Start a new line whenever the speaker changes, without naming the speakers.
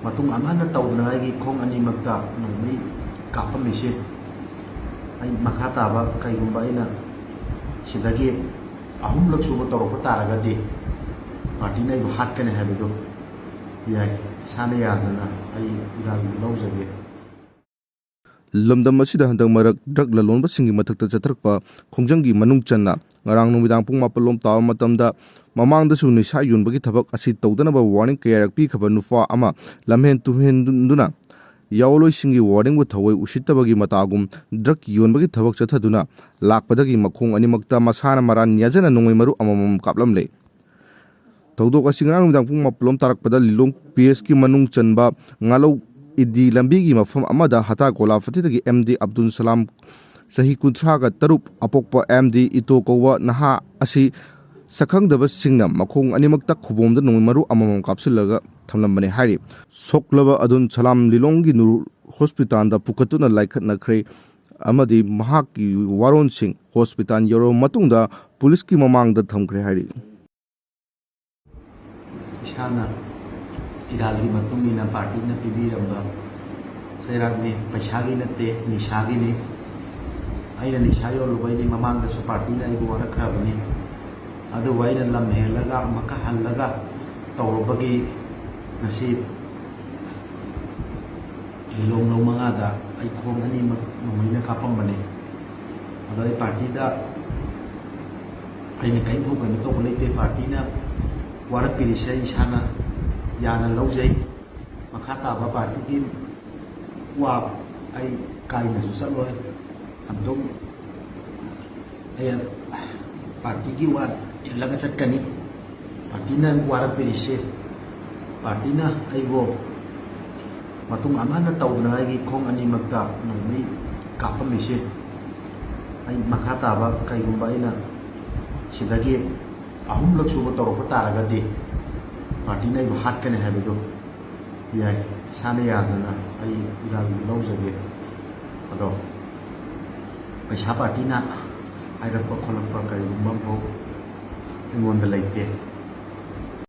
matung amana taodanaba gi khong ani makta nongmei kaplamle ai makha taba kaigumba ina sidagi ahumlak suba tawrokpa taragadi party na ibu hatkane habido yai sana yadana ai iral lawjage
lamdam asida handang marak drug lalonba singi mathakta chatrakpa khongjanggi manung channa ngarang numidang pung mapalom tawa matamda mamangda su nisa yonbagi thabak asi taodanaba warning kayarak pikhraba nupa ama lamhen henduna Yawoloising warning bu thawoi uisitabagi matagum drug yonbagi thabak chathaduna lakpadagi makhong animakta masana maran nyajana nongmei maru amamam kaplamle tawdok asingrang numidang pung mapalom tarakpada Lilong PS ki manung chanba ngalo idi lambigi mafam amada hata gola fatidagi MD Abdul Salam sahi kunthraga tarup apokpa MD ito kowa naha asi sakhangdaba singna makhong animakta khubomda nongmei maru amamam kapsilaga thamlambane hari soklaba adun Salam Lilonggi nur hospital da pukatuna laikhatna khre amadi mahaki waron sing hospital yoro matungda police ki mamangda thamkhre hari
isana iralgi matungina party na pibiramba sairagni paisagi natte nisagi ni aina nisayo lubaini mamangda su party na ibu warakhrabani adu waina lam helaga maka halaga tawrobagi nasib Lilong lo mga da ay khong ani nongmei na kapambane adu ay party da ay kain thukan to kolekte party na warak pirisya isana yana lawjay makha taba party ki wa ay kaina su saloy amdong ay party ki wa ilaga chatkani party na warak pirisya party na ay bo matung amana taodanaba gi khong ani makta nongmei kaplamle ai makha taba kaigumba ina sidagi ahumlak suba tawrokpa taragadi party na ibu hatkane habido yai sana yadana ai iral lawjage ado paisa party na airakpa kholakpa kaigumba bo ingonda laite